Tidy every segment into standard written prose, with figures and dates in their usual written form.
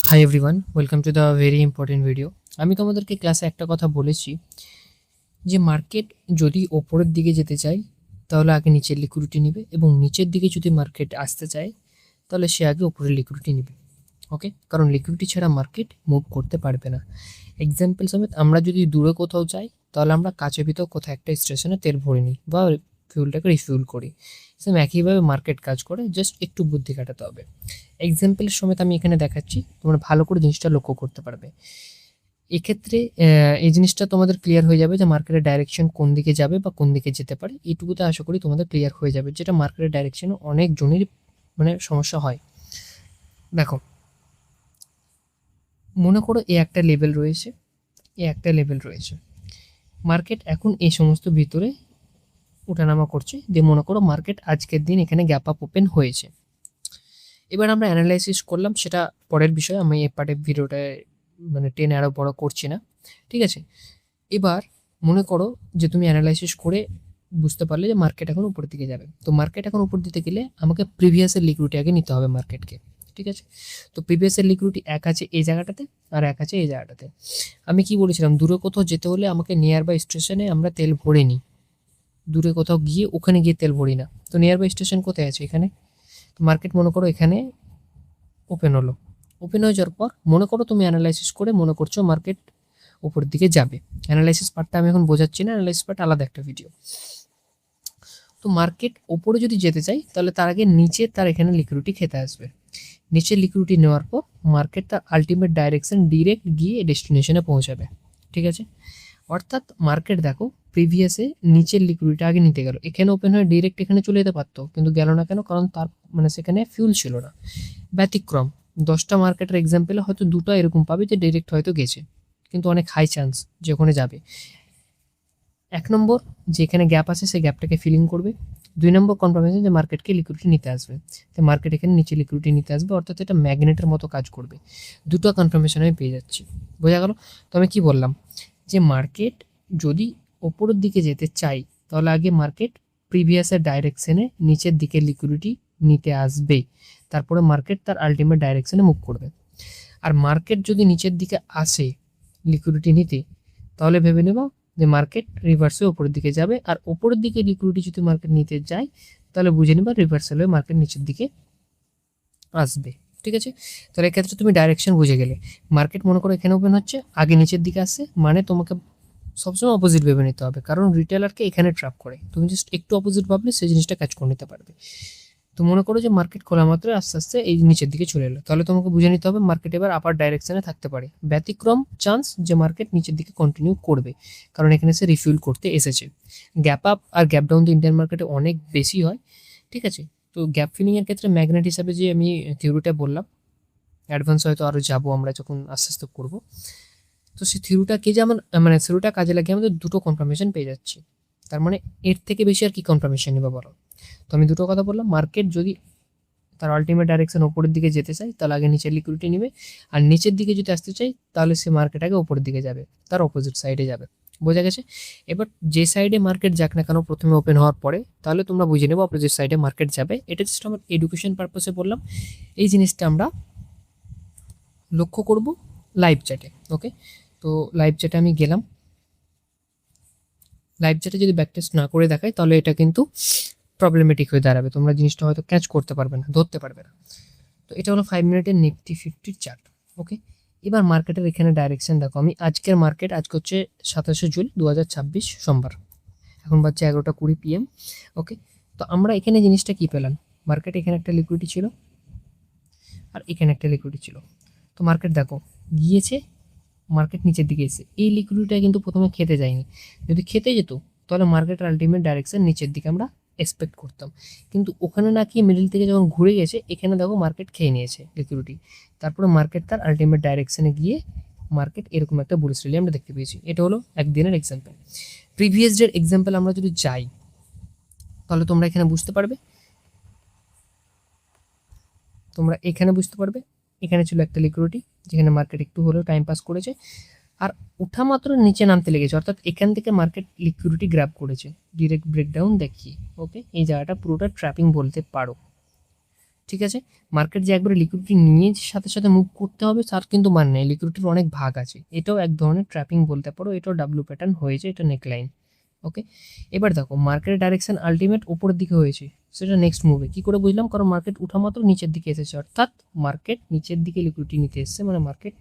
Hi everyone, welcome to the very important video. আমি তোমাদেরকে ক্লাসে একটা কথা বলেছি যে মার্কেট যদি ওপরের দিকে যেতে চায় তাহলে আগে নিচের লিকুইডিটি নেবে, এবং নিচের দিকে যদি মার্কেট আসতে চায় তাহলে সে আগে ওপরের লিকুইডিটি নেবে। ওকে, কারণ লিকুইডিটি ছাড়া মার্কেট মুভ করতে পারবে না। এক্সাম্পল সমেত আমরা যদি দূরে কোথাও যাই তাহলে আমরা কাছের ভিতর কোথাও একটা স্টেশনে তেল ভরে নিই বা ফিউলটাকে রিফিউল করি। সেম একইভাবে মার্কেট কাজ করে, জাস্ট একটু বুদ্ধি খাটাতে হবে। এক্সাম্পলের সমেত আমি এখানে দেখাচ্ছি, তোমরা ভালো করে জিনিসটা লক্ষ্য করতে পারবে। এক্ষেত্রে এই জিনিসটা তোমাদের ক্লিয়ার হয়ে যাবে যে মার্কেটের ডাইরেকশন কোন দিকে যাবে বা কোন দিকে যেতে পারে। এইটুকুতে আশা করি তোমাদের ক্লিয়ার হয়ে যাবে, যেটা মার্কেটের ডাইরেকশনে অনেক জনের সমস্যা হয়। দেখো, মনে করো একটা লেভেল রয়েছে, একটা লেভেল রয়েছে, মার্কেট এখন এই সমস্ত ভিতরে ওঠানামা করছে। দিয়ে মনে করো মার্কেট আজকের দিন এখানে গ্যাপ আপ ওপেন হয়েছে। এবার আমরা অ্যানালাইসিস করলাম, সেটা পরের বিষয়, আমি এই পার্টে ভিডিওটায় টেনে আরও বড় করছি না, ঠিক আছে। এবার মনে করো যে তুমি অ্যানালাইসিস করে বুঝতে পারলে যে মার্কেট এখন উপরের দিকে যাবে। তো মার্কেট এখন উপর দিতে গেলে আমাকে প্রিভিয়াসের লিকুইডিটি আগে নিতে হবে মার্কেটকে, ঠিক আছে। তো প্রিভিয়াসের লিকুইডিটি এক আছে এই জায়গাটাতে আর এক আছে এই জায়গাটাতে। আমি কি বলেছিলাম, দূরে কোথাও যেতে হলে আমাকে নিয়ার বাই স্টেশনে আমরা তেল ভরে নিই, দূরে কোথাও গিয়ে ওখানে গিয়ে তেল ভরি না। তো নিয়ার বাই স্টেশন কোথায় আছে? এখানে। তো মার্কেট মনে করো এখানে ওপেন হলো, ওপেন হয়ে যাওয়ার পর মনে করো তুমি অ্যানালাইসিস করে মনে করছো মার্কেট উপরের দিকে যাবে। অ্যানালাইসিস পার্টটা আমি এখন বোঝাচ্ছি না, অ্যানালাইসিস পার্ট আলাদা একটা ভিডিও। তো মার্কেট ওপরে যদি যেতে চাই তাহলে তার আগে নিচে তার এখানে লিকুইডিটি খেতে আসবে। নিচে লিকুইডিটি নেওয়ার পর মার্কেট তার আলটিমেট ডাইরেকশন ডিরেক্ট গিয়ে ডেস্টিনেশনে পৌঁছাবে, ঠিক আছে। অর্থাৎ মার্কেট দেখো প্রিভিয়াসে নিচের লিকুইডিটি আগে নিতে গেল, এখানে ওপেন হয়ে ডিরেক্ট এখানে চলে যেতে পারতো, কিন্তু গেল না কেন? কারণ তার সেখানে ফিউল ছিল না। ব্যতিক্রম 10টা মার্কেটের এক্সাম্পলে হয়তো দুটো এরকম পাবে যে ডিরেক্ট হয়তো গেছে, কিন্তু অনেক হাই চান্স যে ওখানে যাবে। 1 নম্বর, যেখানে গ্যাপ আছে সেই গ্যাপটাকে ফিলিং করবে। 2 নম্বর কনফার্মেশন যে মার্কেটকে লিকুইডিটি নিতে আসবে, তো মার্কেট এখানে নিচে লিকুইডিটি নিতে আসবে, অর্থাৎ এটা ম্যাগনেটের মতো কাজ করবে। দুটো কনফার্মেশন আমি পেয়ে যাচ্ছি, বোঝা গেল? তো আমি কি বললাম, যে মার্কেট যদি ওপরের দিকে যেতে চাই তাহলে আগে মার্কেট প্রিভিয়াসের ডাইরেকশনে নিচের দিকে লিকুইডিটি নিতে আসবে, তারপরে মার্কেট তার আলটিমেট ডাইরেকশনে মুভ করবে। আর মার্কেট যদি নিচের দিকে আসে লিকুইডিটি নিতে, তাহলে ভেবে নেব যে মার্কেট রিভার্সে ওপরের দিকে যাবে। আর ওপরের দিকে লিকুইডিটি যদি মার্কেট নিতে যায় তাহলে বুঝে নেবা রিভার্সাল হয়ে মার্কেট নিচের দিকে আসবে, ঠিক আছে। তাহলে এক্ষেত্রে তুমি ডাইরেকশন বুঝে গেলে। মার্কেট মনে করো এখানে ওপেন হচ্ছে, আগে নিচের দিকে আসছে, মানে তোমাকে সবসময় অপোজিট ভেবে নিতে হবে, কারণ রিটেলারকে এখানে ট্র্যাপ করে। তুমি জাস্ট একটু অপোজিট ভাবলে সেই জিনিসটা কাজ করে নিতে পারবে। তো মনে করো যে মার্কেট খোলা মাত্র আস্তে আস্তে এই নিচের দিকে চলে এলো, তাহলে তোমাকে বুঝে নিতে হবে মার্কেট এবার আপার ডাইরেকশনে থাকতে পারে। ব্যতিক্রম চান্স যে মার্কেট নিচের দিকে কন্টিনিউ করবে, কারণ এখানে সে রিফিউল করতে এসেছে। গ্যাপ আপ আর গ্যাপ ডাউন তো ইন্ডিয়ান মার্কেটে অনেক বেশি হয়, ঠিক আছে। তো গ্যাপ ফিলিংয়ের ক্ষেত্রে ম্যাগনেট হিসাবে যে আমি থিওরিটা বললাম, অ্যাডভান্স হয়তো আরও যাবো আমরা যখন আস্তে আস্তে করবো। তো সেই থিওরিটাকে যে আমার থিওরিটা কাজে লাগিয়ে আমাদের দুটো কনফার্মেশন পেয়ে যাচ্ছি। তার মানে এর থেকে বেশি আর কি কনফার্মেশন নেবে বলো? তো আমি দুটো কথা বললাম, মার্কেট যদি তার আলটিমেট ডাইরেকশন ওপরের দিকে যেতে চাই তাহলে আগে নিচের লিকুইডিটি নেবে, আর নিচের দিকে যদি আসতে চাই তাহলে সে মার্কেট আগে ওপরের দিকে যাবে, তার অপোজিট সাইডে যাবে। বোঝা গেছে? এবার যে সাইডে মার্কেট যাক না কেন প্রথমে ওপেন হওয়ার পরে, তাহলে তোমরা বুঝে নেবো অপোজিট সাইডে মার্কেট যাবে। এটা জাস্ট আমার এডুকেশন পারপাসে বললাম। এই জিনিসটা আমরা লক্ষ্য করব লাইভ চ্যাটে। ওকে, তো লাইভ চ্যাটে আমি গেলাম। লাইভ চ্যাটে যদি ব্যাক টেস্ট না করে দেখাই তাহলে এটা কিন্তু প্রবলেমেটিক হয়ে দাঁড়াবে, তোমরা জিনিসটা হয়তো ক্যাচ করতে পারবে না, ধরতে পারবে না। তো এটা হলো 5 মিনিটের নিফটি 50 চার্ট। ওকে, এবার মার্কেটের এখানে ডাইরেকশন দেখো। আমি আজকের মার্কেট, আজকে হচ্ছে 27শে জুন 2026 সোমবার, এখন বাজছে 11:20 PM। ওকে, তো আমরা এখানে জিনিসটা কি পেলাম, মার্কেট এখানে একটা লিকুইডিটি ছিল আর এখানে একটা লিকুইডিটি ছিল। তো মার্কেট দেখো গিয়েছে, মার্কেট নিচের দিকে এসে এই লিকুইডিটিটা কিন্তু প্রথমে খেতে যায়নি। যদি খেতে যেত তাহলে মার্কেটের আলটিমেট ডাইরেকশন নিচের দিকে আমরা এক্সপেক্ট করতাম, কিন্তু ওখানে নাকি মিডল থেকে যখন ঘুরে গেছে এখানে দেখো মার্কেট খেয়ে নিয়েছে লিকুইডিটি। তারপরে মার্কেট তার আলটিমেট ডাইরেকশনে গিয়ে মার্কেট এরকম একটা বুলিশ র্যালি আমরা দেখতে পেয়েছি। এটা হলো একদিনের এক্সাম্পল। প্রিভিয়াস ডের এক্সাম্পল আমরা যদি যাই তাহলে তোমরা এখানে বুঝতে পারবে, তোমরা এখানে বুঝতে পারবে এখানে ছিল একটা লিকুইডিটি যেখানে মার্কেট একটু হলেও টাইম পাস করেছে, আর ওঠা মাত্র নিচে নামতে লেগেছে, অর্থাৎ এখান থেকে মার্কেট লিকুইডিটি গ্র্যাব করেছে। ডিরেক্ট ব্রেকডাউন দেখিয়ে ওকে, এই জায়গাটা পুরোটা ট্র্যাপিং বলতে পারো, ঠিক আছে, মার্কেট যে একবারে লিকুইডিটি নিয়ে যে সাথে সাথে মুভ করতে হবে তার কিন্তু মানে নেই, লিকুইডিটির অনেক ভাগ আছে, এটাও এক ধরনের ট্র্যাপিং বলতে পারো, এটাও ডাব্লিউ প্যাটার্ন হয়েছে, এটা নেকলাইন। ওকে, এবার দেখো মার্কেটের ডাইরেকশন আলটিমেট উপরের দিকে হয়েছে, সেটা নেক্সট মুভে কী করে বুঝলাম, কারণ মার্কেট উঠা মাত্র নিচের দিকে এসেছে, অর্থাৎ মার্কেট নিচের দিকে লিকুইডিটি নিতে এসেছে, মানে মার্কেট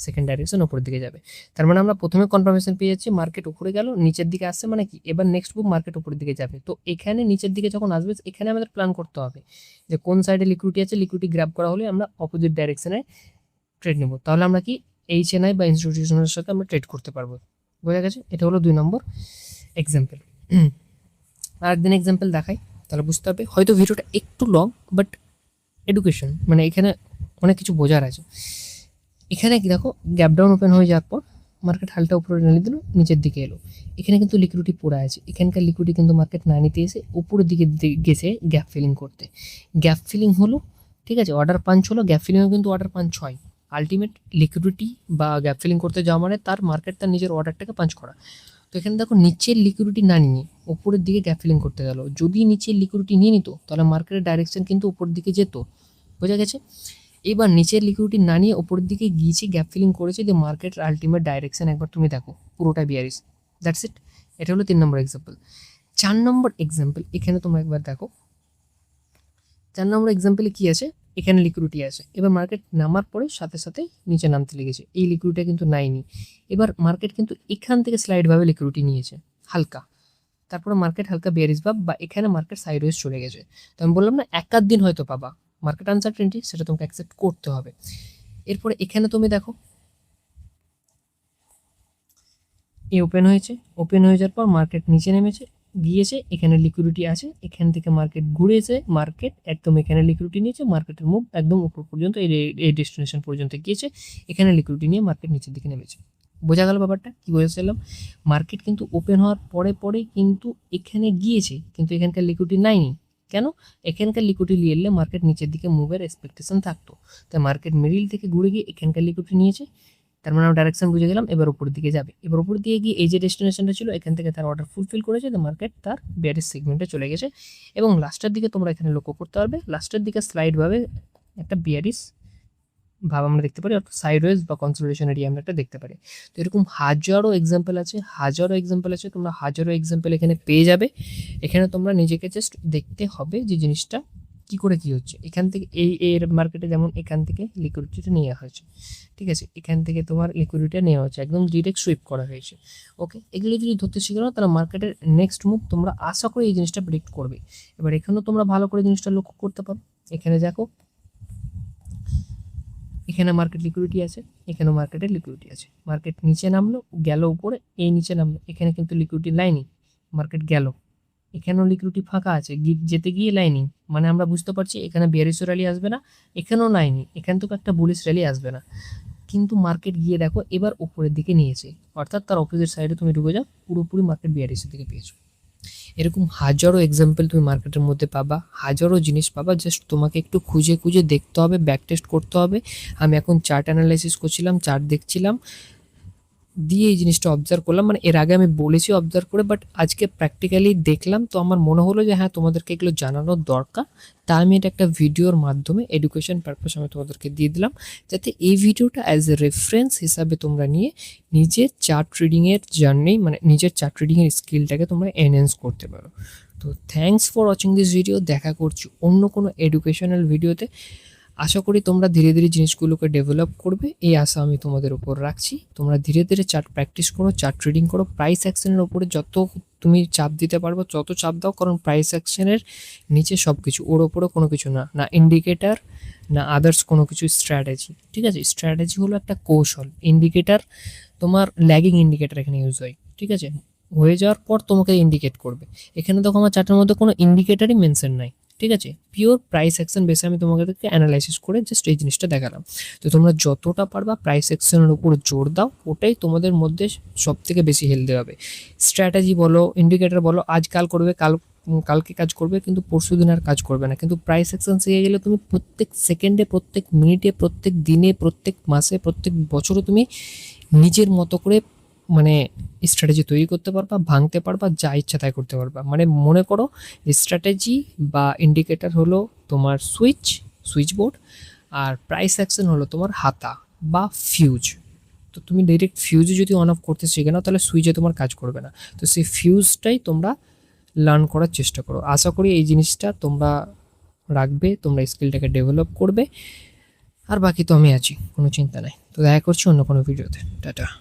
সেকেন্ড ডাইরেকশন উপরের দিকে যাবে। তার মানে আমরা প্রথমে কনফার্মেশন পেয়ে যাচ্ছি মার্কেট উপরে গেল, নিচের দিকে আসছে, মানে কি এবার নেক্সট মুভ মার্কেট উপরের দিকে যাবে। তো এখানে নিচের দিকে যখন আসবে এখানে আমাদের প্ল্যান করতে হবে যে কোন সাইডে লিকুইডিটি আছে, লিকুইডিটি গ্র্যাব করা হলে আমরা অপোজিট ডাইরেকশনে ট্রেড নেব, তাহলে আমরা কি এইচএনআই বা ইনস্টিটিউশনের সাথে আমরা ট্রেড করতে পারবো। বোঝা গেছে, এটা হলো 2 নম্বর এক্সাম্পল। আরেকদিন এক্সাম্পল দেখাই, তাহলে বুঝতে হবে। হয়তো ভিডিওটা একটু লং, বাট এডুকেশন, মানে এখানে অনেক কিছু বোঝার আছে। এখানে কি দেখো, গ্যাপ ডাউন ওপেন হয়ে যাওয়ার পর মার্কেট হালটা উপরে নিয়ে দিল, নিচের দিকে এলো, এখানে কিন্তু লিকুইডিটি পড়ে আছে, এখানকার লিকুইডিটি কিন্তু মার্কেট না নিতে এসে উপরের দিকে গেছে গ্যাপ ফিলিং করতে, গ্যাপ ফিলিং হলো, ঠিক আছে, অর্ডার পাঞ্চ হলো, গ্যাপ ফিলিংও কিন্তু অর্ডার পাঞ্চ হয়। আলটিমেট লিকুইডিটি বা গ্যাপ ফিলিং করতে যাওয়া মানে তার মার্কেট তার নিজের অর্ডারটাকে পাঞ্চ করা। তো এখানে দেখো নিচের লিকুইডিটি না নিয়ে উপরের দিকে গ্যাপ ফিলিং করতে গেল, যদি নিচের লিকুইডিটি নিয়ে নিত তাহলে মার্কেটের ডাইরেকশন কিন্তু উপরের দিকে যেত। বোঝা গেছে, এবার নিচের লিকুইডিটি না নিয়ে উপরের দিকে গিয়েছে, গ্যাপ ফিলিং করেছে, যে মার্কেটের আলটিমেট ডাইরেকশন একবার তুমি দেখো পুরোটা বিয়ারিশ। দ্যাটস ইট, এটা হলো 3 নম্বর এক্সাম্পল। 4 নম্বর এক্সাম্পল এখানে তোমরা একবার দেখো, 4 নম্বর এক্সাম্পলে কি আছে, এখানে লিকুইডিটি আছে, এবার মার্কেট নামার পরে সাথে সাথে নিচে নামতে লেগেছে, এই লিকুইডিটিটা কিন্তু নাইনি, এবার মার্কেট কিন্তু এখান থেকে স্লাইডভাবে লিকুইডিটি নিয়েছে হালকা, তারপরে মার্কেট হালকা বিয়ারিশ ভাব বা এখানে মার্কেট সাইডওয়েজ চলে গেছে। তো আমি বললাম না এক আধ দিন হয়তো পাবা মার্কেট আনসার্টেনিটি, সেটা তোমাকে অ্যাকসেপ্ট করতে হবে। এরপরে এখানে তুমি দেখো এ ওপেন হয়েছে, ওপেন হয়ে যাওয়ার পর মার্কেট নিচে নেমেছে গিয়েছে, এখানে লিকুইডিটি আছে, এখান থেকে মার্কেট ঘুরেছে, মার্কেট একদম এখানে লিকুইডিটি নিয়েছে, মার্কেটের মুভ একদম উপর পর্যন্ত এই ডেস্টিনেশন পর্যন্ত গিয়েছে, এখানে লিকুইডিটি নিয়ে মার্কেট নিচের দিকে নেমেছে। বোঝা গেল ব্যাপারটা, কি বোঝাচ্ছিলাম, মার্কেট কিন্তু ওপেন হওয়ার পরে পরে কিন্তু এখানে গিয়েছে, কিন্তু এখানকার লিকুইডিটি নাইনি, কেন, এখানকার লিকুইডিটি নিয়ে এলে মার্কেট নিচের দিকে মুভের এক্সপেকটেশন থাকতো, তাই মার্কেট মিডিল থেকে ঘুরে গিয়ে এখানকার লিকুইডিটি নিয়েছে, তার মানে আমরা ডাইরেকশন বুঝে গেলাম, এবার উপরের দিকে যাবে, এবার উপর দিয়ে গিয়ে এই যে ডেস্টিনেশনটা ছিল এখান থেকে তার অর্ডার ফুলফিল করেছে, তো মার্কেট তার বিয়ারিশ সেগমেন্টে চলে গেছে, এবং লাস্টের দিকে তোমরা এখানে লক্ষ্য করতে পারবে, লাস্টের দিকে স্লাইডভাবে একটা বিয়ারিশ ভাব আমরা দেখতে পারি, অর্থাৎ সাইডওয়েজ বা কনসোলিডেশন এরিয়া আমরা একটা দেখতে পারি। তো এরকম হাজারো এক্সাম্পল আছে, তোমরা হাজারো এক্সাম্পল এখানে পেয়ে যাবে। এখানে তোমরা নিজেকে জাস্ট দেখতে হবে যে জিনিসটা কি করে কি হচ্ছে, এখান থেকে এর মার্কেটে যেমন এখান থেকে লিকুইডিটিটা নেওয়া হয়েছে, ঠিক আছে, এখান থেকে তোমার লিকুইডিটিটা নেওয়া হচ্ছে, একদম ডিরেক্ট সুইপ করা হয়েছে। ওকে, এগুলো যদি ধরতে শিখে নাও তাহলে মার্কেটের নেক্সট মুভ তোমরা আশা করে এই জিনিসটা প্রেডিক্ট করবে। এবার এখানেও তোমরা ভালো করে জিনিসটা লক্ষ্য করতে পারো, এখানে দেখো এখানে মার্কেট লিকুইডিটি আছে, এখানেও মার্কেটের লিকুইডিটি আছে, মার্কেট নিচে নামলো গেল উপরে, এই নিচে নামলো, এখানে কিন্তু লিকুইডিটি লাইনি, মার্কেট গেল, এখানেও লিকুইডিটি ফাঁকা আছে, যেতে গিয়ে লাইনি, মানে আমরা বুঝতে পারছি এখানে বিয়ারিশ র্যালি আসবে না, এখানেও লাইনি, এখান থেকে একটা বুলিশ র্যালি আসবে না, কিন্তু মার্কেট গিয়ে দেখো এবার উপরের দিকে নিয়েছে, অর্থাৎ তার অপোজিট সাইডে তুমি ঢুকে যাও, পুরোপুরি মার্কেট বিয়ারিশের দিকে পেয়েছো। এরকম হাজারো এক্সাম্পল তুমি মার্কেটের মধ্যে পাবা, হাজারো জিনিস পাবা, জাস্ট তোমাকে একটু খুঁজে খুঁজে দেখতে হবে, ব্যাক টেস্ট করতে হবে। আমি এখন চার্ট অ্যানালাইসিস করছিলাম, চার্ট দেখছিলাম, দিয়ে এই জিনিসটা অবজার্ভ করলাম, মানে এর আগে আমি বলেছি অবজার্ভ করে, বাট আজকে প্র্যাকটিক্যালি দেখলাম, তো আমার মনে হলো যে হ্যাঁ তোমাদেরকে এগুলো জানানোর দরকার, তা আমি এটা একটা ভিডিওর মাধ্যমে এডুকেশন পারপাস আমি তোমাদেরকে দিয়ে দিলাম, যাতে এই ভিডিওটা অ্যাজ এ রেফারেন্স হিসাবে তোমরা নিয়ে নিজের চার্ট রিডিংয়ের জার্নি, মানে নিজের চার্ট রিডিংয়ের স্কিলটাকে তোমরা এনহ্যান্স করতে পারো। তো thanks for watching this video, দেখা করছি অন্য কোনো এডুকেশনাল ভিডিওতে। আশা করি তোমরা ধীরে ধীরে জিনিসগুলোকে ডেভেলপ করবে, এই আশা আমি তোমাদের উপর রাখছি। তোমরা ধীরে ধীরে চার্ট প্র্যাকটিস করো, চার্ট ট্রেডিং করো, প্রাইস অ্যাকশনের উপরে যত তুমি চাপ দিতে পারবো তত চাপ দাও, কারণ প্রাইস অ্যাকশনের নিচে সব কিছু, ওর ওপরে কোনো কিছু না, না ইন্ডিকেটার না আদার্স কোনো কিছু, স্ট্র্যাটেজি, ঠিক আছে, স্ট্র্যাটেজি হলো একটা কৌশল, ইন্ডিকেটার তোমার ল্যাগিং ইন্ডিকেটার এখানে ইউজ হয়, ঠিক আছে, হয়ে যাওয়ার পর তোমাকে ইন্ডিকেট করবে, এখানে দেখো আমার চার্টের মধ্যে কোনো ইন্ডিকেটারই মেনশন নাই, ঠিক আছে, পিওর প্রাইস অ্যাকশন বেসে আমি তোমাদেরকে অ্যানালাইসিস করে জাস্ট এই জিনিসটা দেখালাম। তো তোমরা যতটা পারবা প্রাইস অ্যাকশনের উপর জোর দাও, ওটাই তোমাদের মধ্যে সব থেকে বেশি হেলদি হবে। স্ট্র্যাটেজি বলো, ইন্ডিকেটর বলো, আজ কাল করবে, কালকে কাজ করবে, কিন্তু পরশু দিন আর কাজ করবে না, কিন্তু প্রাইস অ্যাকশন শিখে গেলে তুমি প্রত্যেক সেকেন্ডে, প্রত্যেক মিনিটে, প্রত্যেক দিনে, প্রত্যেক মাসে, প্রত্যেক বছরে তুমি নিজের মতো করে মানে স্ট্র্যাটেজি তৈরি করতে পারবা, ভাঙতে পারবা, যা ইচ্ছা তাই করতে পারবা। মানে মনে করো স্ট্র্যাটেজি বা ইন্ডিকেটর হলো তোমার সুইচ বোর্ড, আর প্রাইস অ্যাকশন হলো তোমার হাতা বা ফিউজ। তো তুমি ডাইরেক্ট ফিউজে যদি অন অফ করতে শিখে নাও তাহলে সুইচে তোমার কাজ করবে না। তো সেই ফিউজটাই তোমরা লার্ন করার চেষ্টা করো। আশা করি এই জিনিসটা তোমরা রাখবে, তোমরা স্কিলটাকে ডেভেলপ করবে। আর বাকি তো আমি আছি, কোনো চিন্তা নাই। তো দেখা করছি অন্য কোনো ভিডিওতে। টাটা।